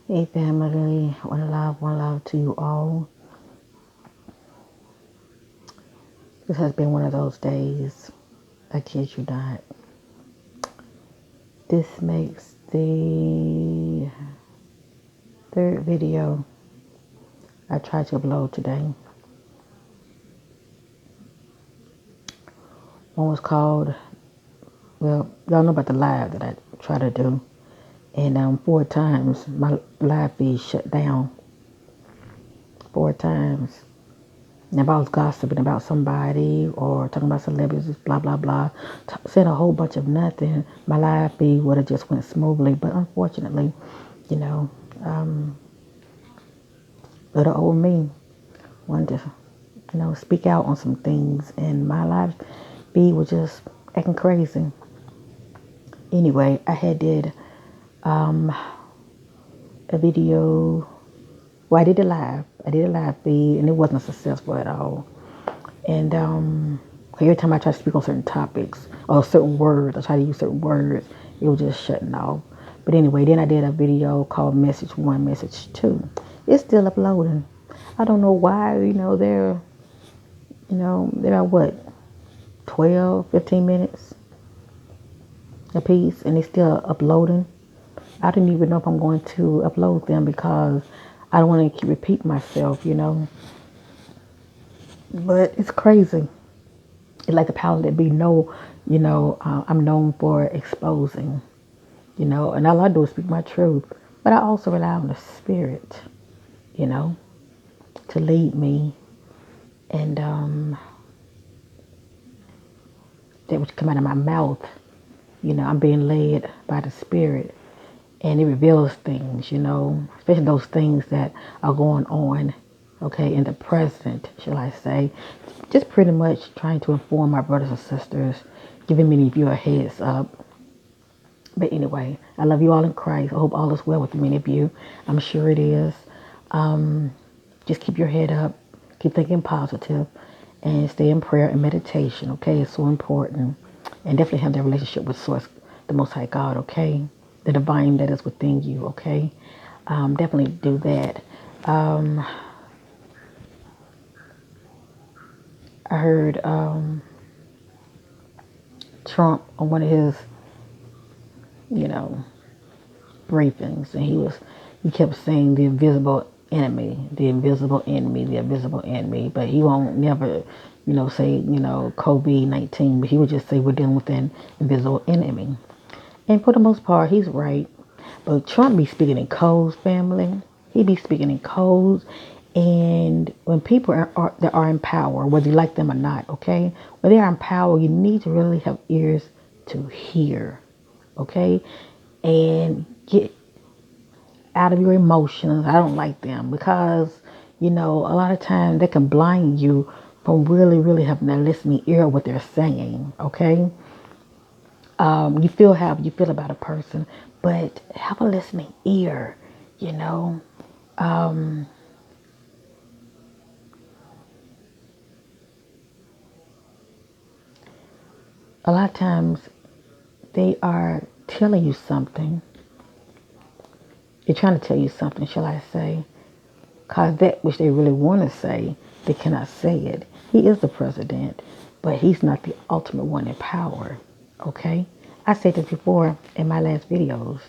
Hey family, one love to you all. This has been one of those days, I kid you not. This makes the third video I tried to upload today. One was called, well, y'all know about the live that I try to do. And 4 times my live feed shut down. 4 times. And if I was gossiping about somebody or talking about celebrities, blah, blah, blah, saying a whole bunch of nothing, my live feed would have just went smoothly. But unfortunately, you know, little old me wanted to, speak out on some things. And my live feed was just acting crazy. Anyway, I had did a video. Well, I did a live. I did a live feed, and it wasn't successful at all. And every time I try to speak on certain topics or certain words, I try to use certain words, it was just shutting off. But anyway, then I did a video called Message 1, Message 2. It's still uploading. I don't know why, they're about what, 12, 15 minutes a piece, and it's still uploading. I didn't even know if I'm going to upload them because I don't want to keep repeating myself. But it's crazy. It's like the power that be I'm known for exposing, and all I do is speak my truth. But I also rely on the spirit, you know, to lead me. And that which come out of my mouth, I'm being led by the spirit. And it reveals things, especially those things that are going on, okay, in the present, shall I say. Just pretty much trying to inform my brothers and sisters, giving many of you a heads up. But anyway, I love you all in Christ. I hope all is well with many of you. I'm sure it is. Just keep your head up, keep thinking positive, and stay in prayer and meditation, okay? It's so important. And definitely have that relationship with Source, the Most High God, okay? The divine that is within you, okay? Definitely do that. I heard Trump on one of his, you know, briefings, and he kept saying the invisible enemy, the invisible enemy, the invisible enemy, but he won't never, say, COVID-19, but he would just say we're dealing with an invisible enemy. And for the most part, he's right. But Trump be speaking in codes, family. He be speaking in codes. And when people that are in power, whether you like them or not, okay? When they are in power, you need to really have ears to hear, okay? And get out of your emotions. I don't like them because, a lot of times they can blind you from really, really having a listening ear of what they're saying, okay? You feel how you feel about a person, but have a listening ear, you know. A lot of times they are telling you something. They're trying to tell you something, shall I say, because that which they really want to say, they cannot say it. He is the president, but he's not the ultimate one in power, okay? I said this before in my last videos.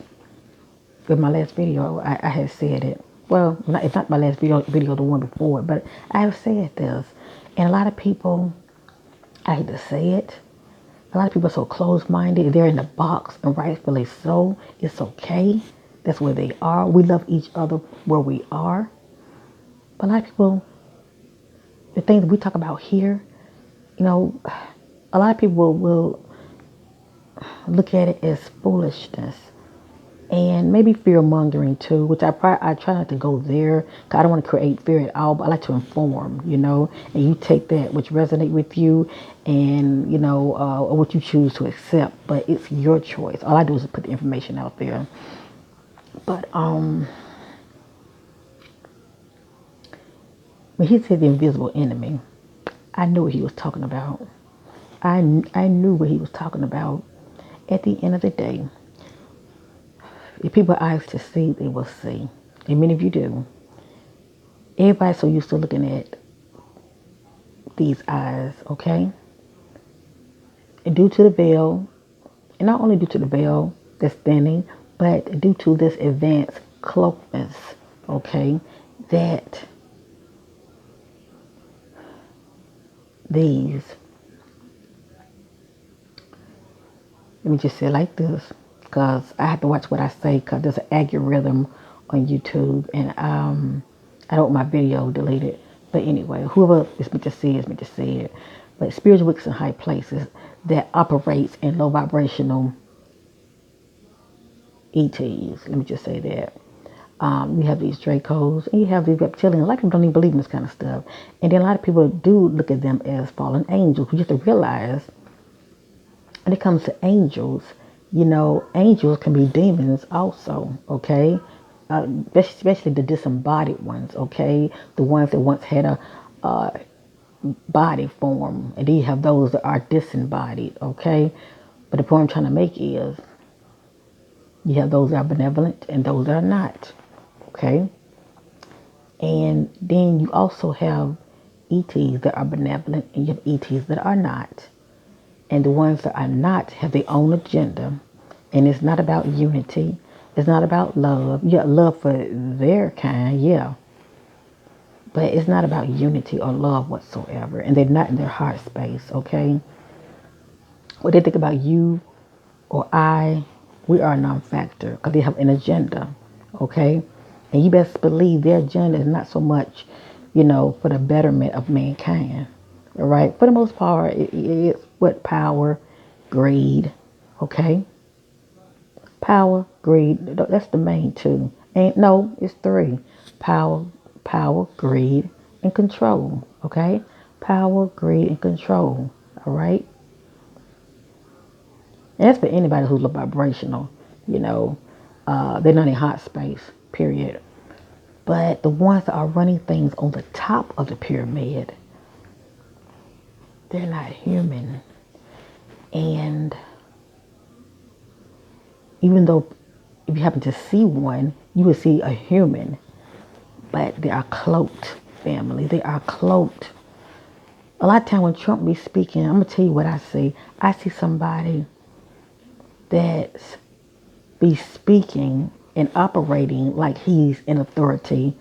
With my last video, I had said it. Well, it's not my last video, the one before, but I have said this. And a lot of people, I hate to say it, a lot of people are so closed-minded. They're in the box, and rightfully so. It's okay. That's where they are. We love each other where we are. But a lot of people, the things we talk about here, a lot of people will look at it as foolishness. And maybe fear mongering too, which I try not to go there because I don't want to create fear at all, but I like to inform, and you take that which resonate with you and, what you choose to accept, but it's your choice. All I do is put the information out there. But when he said the invisible enemy, I knew what he was talking about. I knew what he was talking about. At the end of the day, if people are eyes to see, they will see. and many of you do. Everybody's so used to looking at these eyes, okay? And due to the veil, and not only due to the veil that's thinning, but due to this advanced cloakness, okay, that these, let me just say it like this, because I have to watch what I say, because there's an algorithm on YouTube, and I don't want my video deleted. But anyway, whoever is meant to see it is meant to see it. But spiritual wicks in high places that operates in low vibrational ETs. Let me just say that. You have these Dracos, and you have these reptilians. A lot of people don't even believe in this kind of stuff. And then a lot of people do look at them as fallen angels. You have to realize when it comes to angels, angels can be demons also, okay? Especially the disembodied ones, okay? The ones that once had a body form, and then you have those that are disembodied, okay? But the point I'm trying to make is you have those that are benevolent and those that are not, okay? And then you also have ETs that are benevolent and you have ETs that are not. And the ones that are not have their own agenda. And it's not about unity. It's not about love. Yeah, love for their kind, yeah. But it's not about unity or love whatsoever. And they're not in their heart space, okay? What they think about you or I, we are a non-factor because they have an agenda, okay? And you best believe their agenda is not so much, for the betterment of mankind, all right? For the most part, it's what power, greed, okay? Power, greed, that's the main two. It's three. Power, greed, and control, okay? Power, greed, and control, all right? And that's for anybody who's low vibrational, they're not in hot space, period. But the ones that are running things on the top of the pyramid, they're not human. And even though if you happen to see one, you would see a human, but they are cloaked, family. They are cloaked. A lot of time when Trump be speaking, I'm going to tell you what I see. I see somebody that's be speaking and operating like he's in authority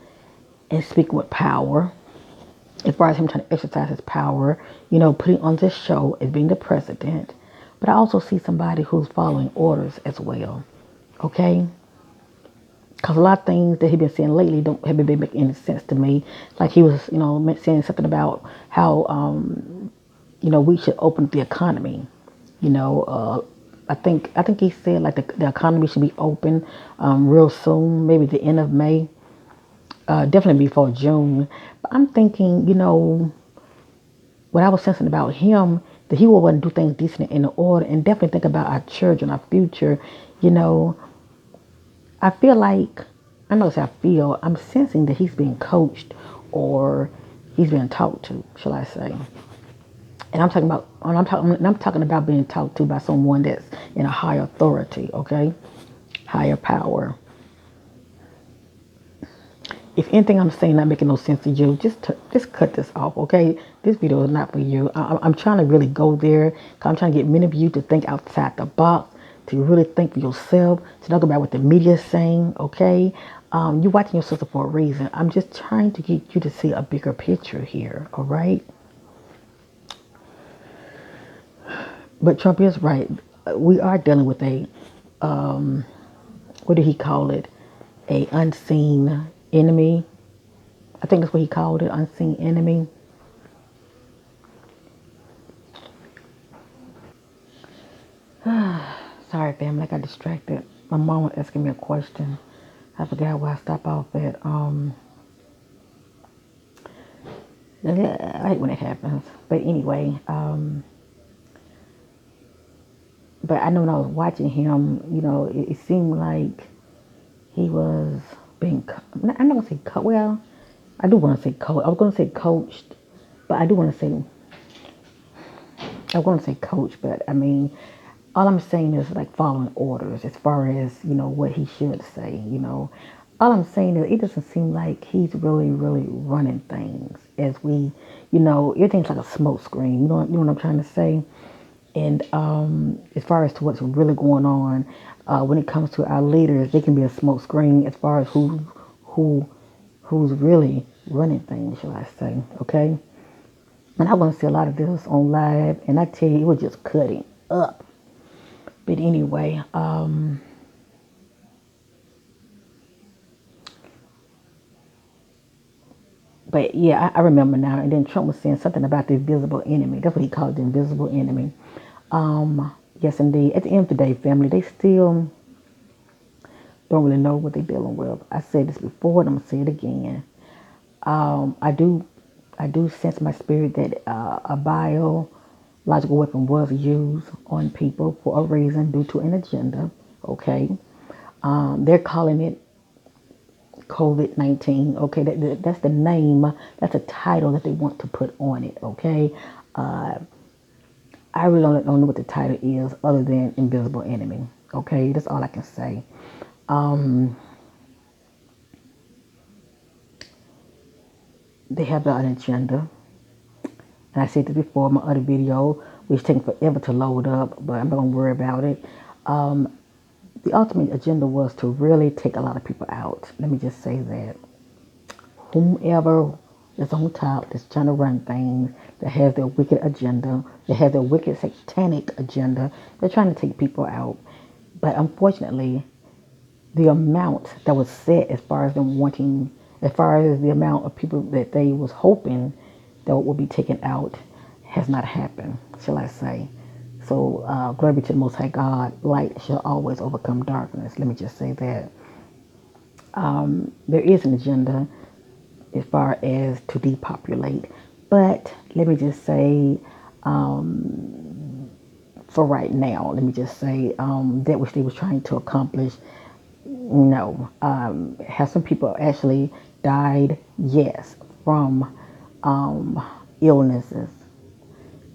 and speaking with power. As far as him trying to exercise his power, putting on this show as being the president. But I also see somebody who's following orders as well. Okay? Because a lot of things that he's been saying lately haven't been making any sense to me. Like he was, saying something about how, we should open the economy. I think he said like the economy should be open real soon, maybe the end of May, definitely before June. But I'm thinking, what I was sensing about him, that he will want to do things decent and in order, and definitely think about our children, our future. I feel like, I'm sensing that he's being coached or he's being talked to, shall I say. And I'm talking about being talked to by someone that's in a higher authority, okay? Higher power. If anything I'm saying not making no sense to you, just cut this off, okay? This video is not for you. I'm trying to really go there, because I'm trying to get many of you to think outside the box, to really think for yourself, to talk about what the media is saying, okay? You're watching your sister for a reason. I'm just trying to get you to see a bigger picture here, all right? But Trump is right. We are dealing with a, what did he call it? A unseen enemy. I think that's what he called it, unseen enemy. Sorry, family, I got distracted. My mom was asking me a question. I forgot where I stopped off at. I hate when it happens. But anyway, but I know when I was watching him, it seemed like he was being, I'm not going to say, well, I do want to say coach. I was going to say coached, but I do want to say, I want to say coach, but I mean, all I'm saying is like following orders as far as, what he should say, All I'm saying is it doesn't seem like he's really, really running things as we, everything's like a smoke screen. You know what I'm trying to say? And as far as to what's really going on, when it comes to our leaders, they can be a smoke screen as far as who who's really running things, shall I say? Okay. And I want to see a lot of this on live, and I tell you, it was just cutting up. But anyway, but yeah, I remember now. And then Trump was saying something about the invisible enemy. That's what he called the invisible enemy. Yes, indeed. At the end of the day, family, they still don't really know what they're dealing with. I said this before, and I'm gonna say it again. I do sense in my spirit that a biological weapon was used on people for a reason, due to an agenda. Okay, they're calling it COVID-19. Okay, that's the name. That's a title that they want to put on it. Okay, I really don't know what the title is other than invisible enemy. Okay, that's all I can say. They have an agenda, and I said this before in my other video, which taking forever to load up, but I'm not gonna worry about it. The ultimate agenda was to really take a lot of people out. Let me just say that whomever is on top that's trying to run things, that has their wicked agenda, that has their wicked satanic agenda, they're trying to take people out. But unfortunately, the amount that was set as far as them wanting, as far as the amount of people that they was hoping that would be taken out has not happened, shall I say. So glory be to the Most High God. Light shall always overcome darkness. Let me just say that. There is an agenda as far as to depopulate. But let me just say, for right now, let me just say that which they was trying to accomplish, no. Have some people actually died? Yes, from illnesses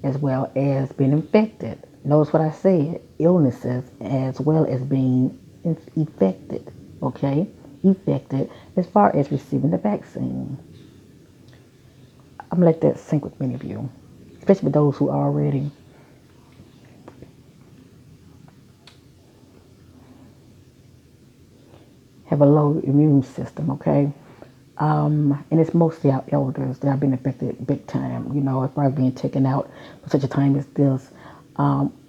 as well as being infected. Notice what I said, illnesses as well as being infected, okay? Infected as far as receiving the vaccine. I'm gonna let that sink with many of you, especially with those who already have a low immune system, okay? And it's mostly our elders that have been affected big time, as far as being taken out for such a time as this.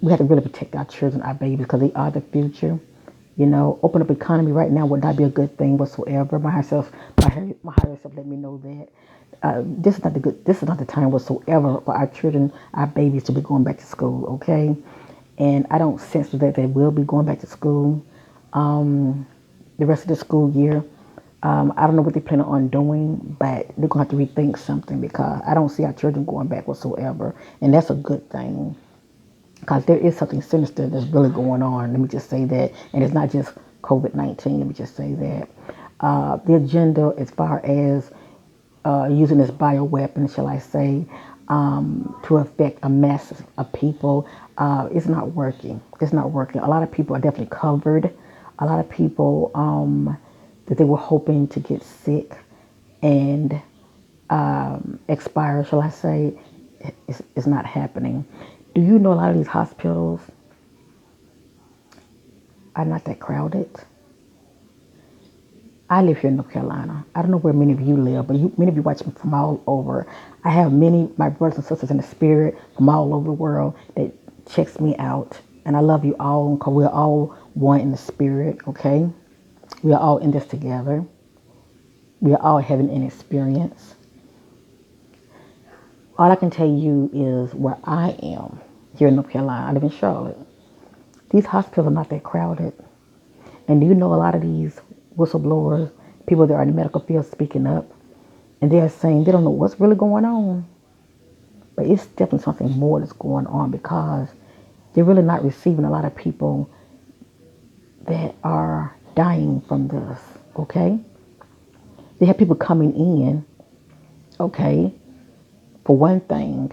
We have to really protect our children, our babies, because they are the future. Open up economy right now would not be a good thing whatsoever. My higher self let me know that this is not the time whatsoever for our children, our babies to be going back to school. Okay, and I don't sense that they will be going back to school the rest of the school year. I don't know what they plan on doing, but they're gonna have to rethink something because I don't see our children going back whatsoever, and that's a good thing because there is something sinister that's really going on. Let me just say that, and it's not just COVID-19. Let me just say that the agenda, as far as using this bioweapon, shall I say, to affect a mass of people, it's not working. It's not working. A lot of people are definitely covered. A lot of people that they were hoping to get sick and expire, shall I say, is not happening. Do you know a lot of these hospitals are not that crowded? I live here in North Carolina. I don't know where many of you live, but many of you watch me from all over. I have many my brothers and sisters in the spirit from all over the world that checks me out, and I love you all because we're all one in the spirit. Okay, we are all in this together. We are all having an experience. All I can tell you is where I am here in North Carolina. I live in Charlotte. These hospitals are not that crowded. And do you know a lot of these whistleblowers, people that are in the medical field speaking up, and they're saying they don't know what's really going on. But it's definitely something more that's going on because they're really not receiving a lot of people that are dying from this, okay? They have people coming in, okay, for one thing,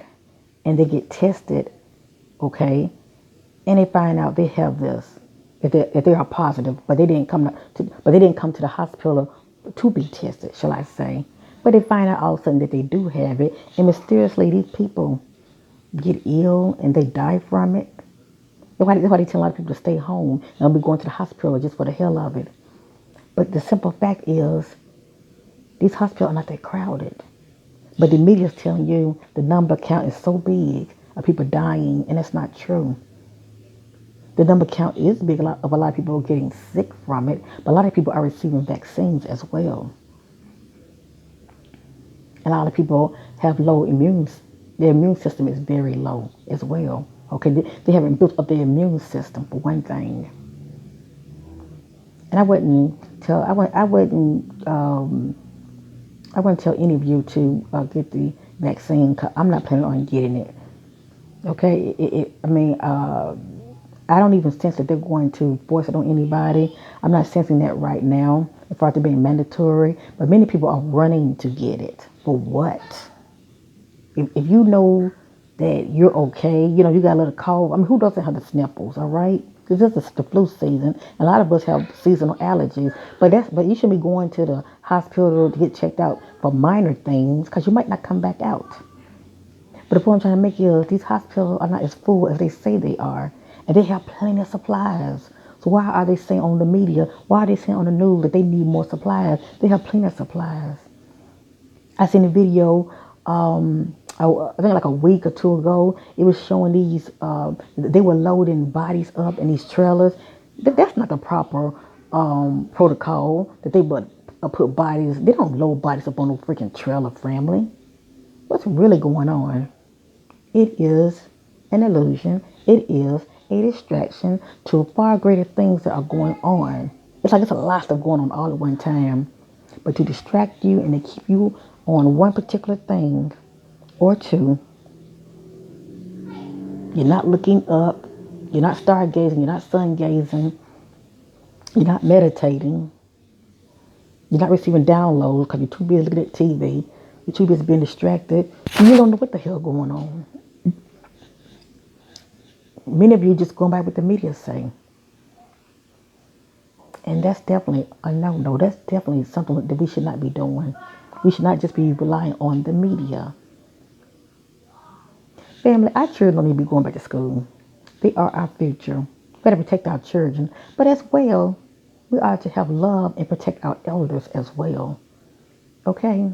and they get tested, okay, and they find out they have this. if they are positive, but they didn't but they didn't come to the hospital to be tested, shall I say? But they find out all of a sudden that they do have it, and mysteriously these people get ill and they die from it. That's why they tell a lot of people to stay home and don't be going to the hospital just for the hell of it. But the simple fact is, these hospitals are not that crowded. But the media is telling you the number count is so big of people dying, and that's not true. The number count is big of a lot of people getting sick from it, but a lot of people are receiving vaccines as well. And a lot of people have low their immune system is very low as well. Okay, they haven't built up their immune system for one thing. And I wouldn't tell any of you to get the vaccine. 'Cause I'm not planning on getting it. Okay, I don't even sense that they're going to force it on anybody. I'm not sensing that right now, as far as it being mandatory. But many people are running to get it. For what? If you know that you're okay, you got a little cold. I mean, who doesn't have the sniffles, all right? Because this is the flu season. A lot of us have seasonal allergies. But you shouldn't be going to the hospital to get checked out for minor things because you might not come back out. But the point I'm trying to make is these hospitals are not as full as they say they are. And they have plenty of supplies. So why are they saying on the media, why are they saying on the news that they need more supplies? They have plenty of supplies. I seen a video, I think like a week or two ago. It was showing these, they were loading bodies up in these trailers. That's not the proper protocol that they would put bodies. They don't load bodies up on no freaking trailer, family. What's really going on? It is an illusion. It is a distraction to far greater things that are going on. It's like it's a lot of stuff going on all at one time. But to distract you and to keep you on one particular thing or two, you're not looking up, you're not stargazing, you're not sun gazing, you're not meditating, you're not receiving downloads because you're too busy looking at TV, you're too busy being distracted, and you don't know what the hell going on. Many of you just going by what the media say. And that's definitely a no-no. That's definitely something that we should not be doing. We should not just be relying on the media. Family, our children don't need to be going back to school. They are our future. We got to protect our children. But as well, we are to have love and protect our elders as well. Okay?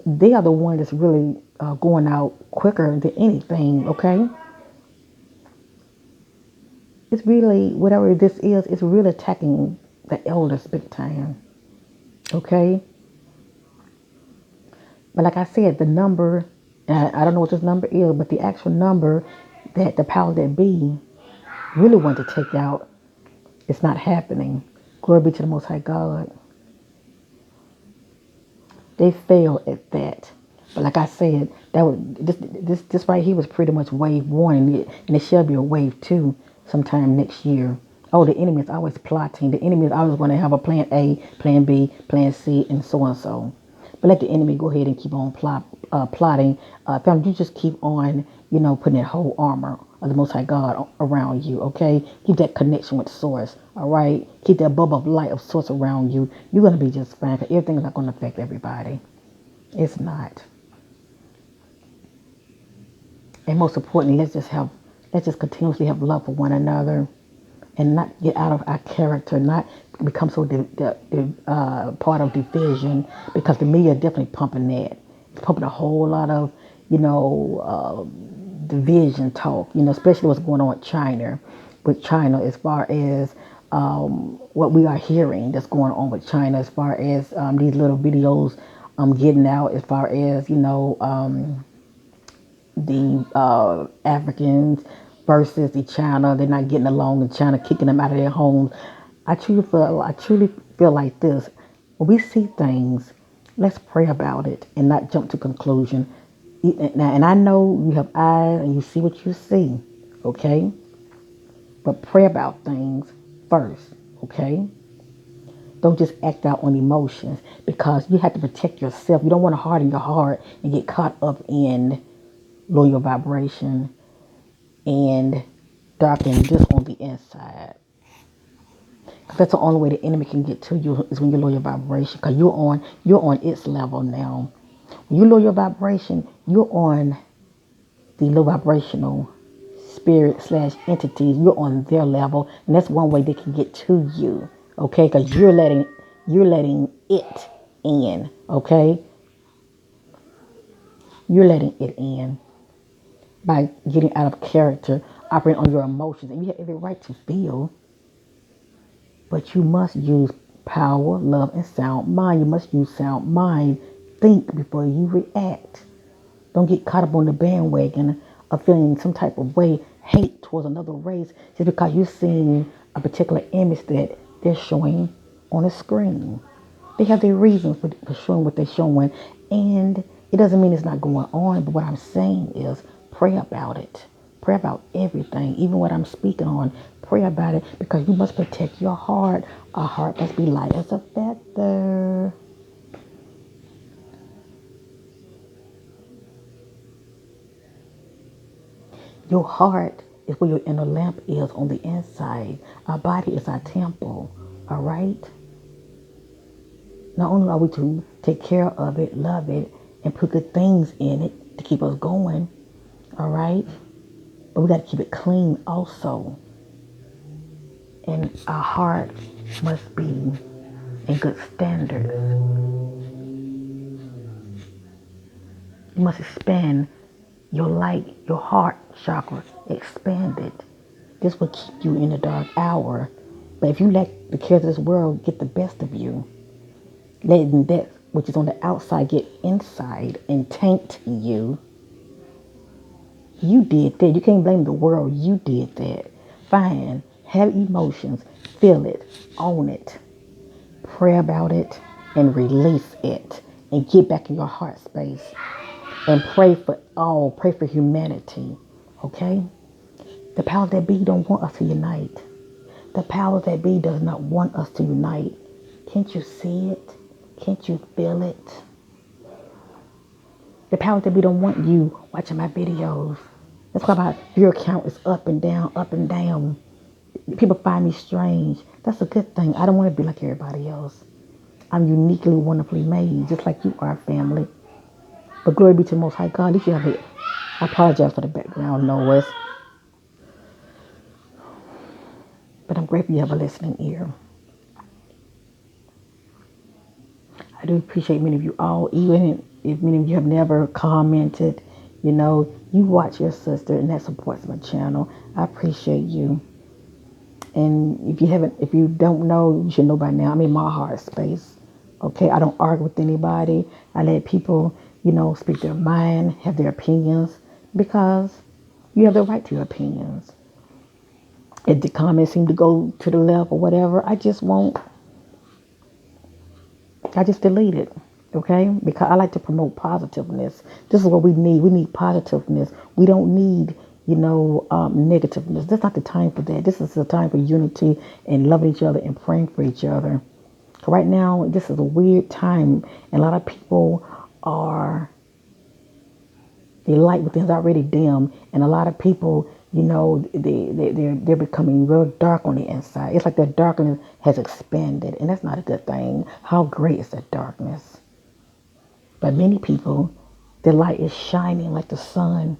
They are the ones that's really going out quicker than anything. Okay? It's really, whatever this is, it's really attacking the elders big time. Okay? But like I said, the number, I don't know what this number is, but the actual number that the powers that be really want to take out, it's not happening. Glory be to the Most High God. They failed at that. But like I said, that was this right here was pretty much wave one, and it shall be a wave two sometime next year. Oh, the enemy is always plotting. The enemy is always going to have a plan A, plan B, plan C, and so and so. But let the enemy go ahead and keep on plotting. Family, you just keep on, putting that whole armor of the Most High God around you, okay? Keep that connection with Source, all right? Keep that bubble of light of Source around you. You're going to be just fine, because everything is not going to affect everybody. It's not. And most importantly, let's just continuously have love for one another and not get out of our character, not become so part of division, because the media is definitely pumping that. It's pumping a whole lot of, division talk, especially what's going on with China as far as what we are hearing that's going on with China, as far as these little videos getting out, as far as, the Africans versus the China. They're not getting along in China, kicking them out of their homes. I truly feel like this. When we see things, let's pray about it and not jump to conclusion. And I know you have eyes and you see what you see, okay? But pray about things first, okay? Don't just act out on emotions, because you have to protect yourself. You don't want to harden your heart and get caught up in lower your vibration and darken this on the inside. That's the only way the enemy can get to you is when you lower your vibration, because you're on its level now. When you lower your vibration, you're on the low vibrational spirit slash entities. You're on their level, and that's one way they can get to you. Okay, because you're letting it in. Okay, you're letting it in by getting out of character, operating on your emotions, and you have every right to feel. But you must use power, love, and sound mind. You must use sound mind. Think before you react. Don't get caught up on the bandwagon of feeling some type of way, hate towards another race, just because you're seeing a particular image that they're showing on a screen. They have their reasons for showing what they're showing. And it doesn't mean it's not going on. But what I'm saying is pray about it. Pray about everything, even what I'm speaking on. Pray about it because you must protect your heart. Our heart must be light as a feather. Your heart is where your inner lamp is on the inside. Our body is our temple. All right? Not only are we to take care of it, love it, and put good things in it to keep us going. All right? But we got to keep it clean also. And our heart must be in good standards. You must expand your light, your heart chakra, expand it. This will keep you in the dark hour. But if you let the cares of this world get the best of you, letting that which is on the outside get inside and taint you, you did that. You can't blame the world. You did that. Fine. Have emotions. Feel it. Own it. Pray about it and release it. And get back in your heart space. And pray for all. Pray for humanity. Okay? The powers that be don't want us to unite. The powers that be does not want us to unite. Can't you see it? Can't you feel it? The powers that be don't want you watching my videos. That's why my viewer count is up and down, up and down. People find me strange. That's a good thing. I don't want to be like everybody else. I'm uniquely, wonderfully made, just like you are, family. But glory be to the Most High God. At least you have it. I apologize for the background noise. But I'm grateful you have a listening ear. I do appreciate many of you all, even if many of you have never commented. You watch your sister, and that supports my channel. I appreciate you. And if you don't know, you should know by now. I'm in my heart space. Okay, I don't argue with anybody. I let people, speak their mind, have their opinions, because you have the right to your opinions. If the comments seem to go to the left or whatever, I just delete it. Okay, because I like to promote positiveness. This is what we need. We need positiveness. We don't need negativeness. That's not the time for that. This is the time for unity and loving each other and praying for each other. Right now, this is a weird time, and a lot of people the light within is already dim, and a lot of people, they're becoming real dark on the inside. It's like their darkness has expanded, and that's not a good thing. How great is that darkness? But many people, their light is shining like the sun.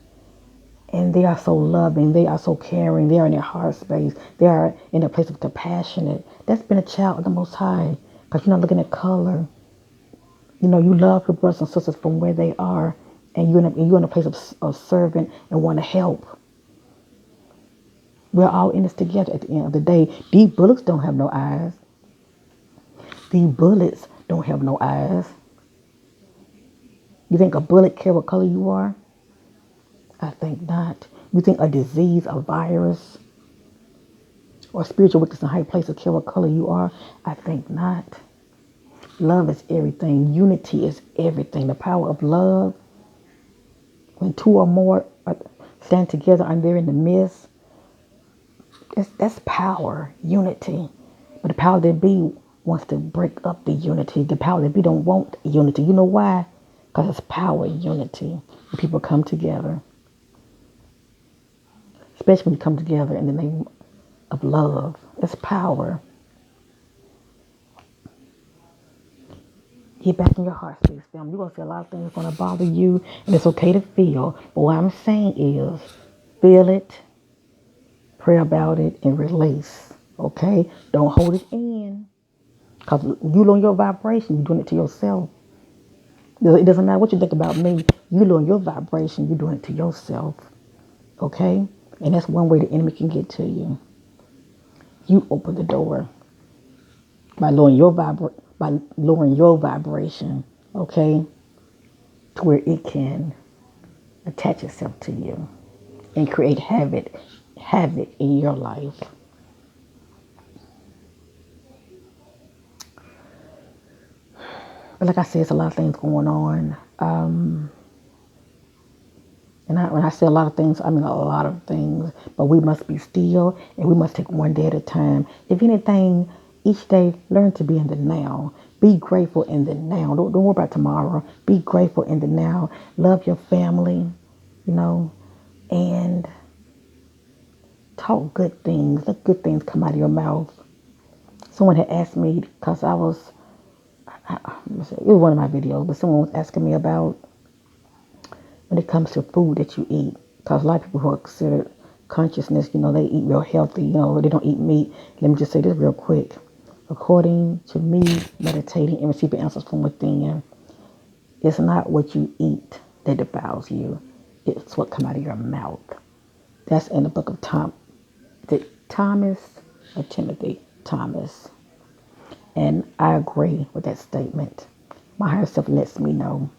And they are so loving. They are so caring. They are in their heart space. They are in a place of compassionate. That's been a child of the Most High. Because you're not looking at color. You love your brothers and sisters from where they are. And you're in a place of servant and want to help. We're all in this together at the end of the day. These bullets don't have no eyes. These bullets don't have no eyes. You think a bullet care what color you are? I think not. You think a disease, a virus, or spiritual wickedness in high places care what color you are? I think not. Love is everything. Unity is everything. The power of love. When two or more stand together and they're in the midst, that's power, unity. But the power that be wants to break up the unity. The power that be don't want unity. You know why? Because it's power, unity. When people come together. Especially when you come together in the name of love. It's power. Get back in your heart space, family. You're going to see a lot of things going to bother you, and it's okay to feel. But what I'm saying is, feel it, pray about it, and release. Okay? Don't hold it in. Because you lower your vibration, you're doing it to yourself. It doesn't matter what you think about me. You lower your vibration, you're doing it to yourself. Okay? And that's one way the enemy can get to you. You open the door by lowering your vibration, okay, to where it can attach itself to you and create havoc in your life. But like I said, it's a lot of things going on. When I say a lot of things, I mean a lot of things. But we must be still and we must take one day at a time. If anything, each day, learn to be in the now. Be grateful in the now. Don't worry about tomorrow. Be grateful in the now. Love your family, and talk good things. Let good things come out of your mouth. Someone had asked me, because it was one of my videos, but someone was asking me about when it comes to food that you eat. Because a lot of people who are considered consciousness, they eat real healthy, they don't eat meat. Let me just say this real quick. According to me, meditating and receiving answers from within, it's not what you eat that defiles you. It's what comes out of your mouth. That's in the book of Thomas or Timothy? Thomas. And I agree with that statement. My higher self lets me know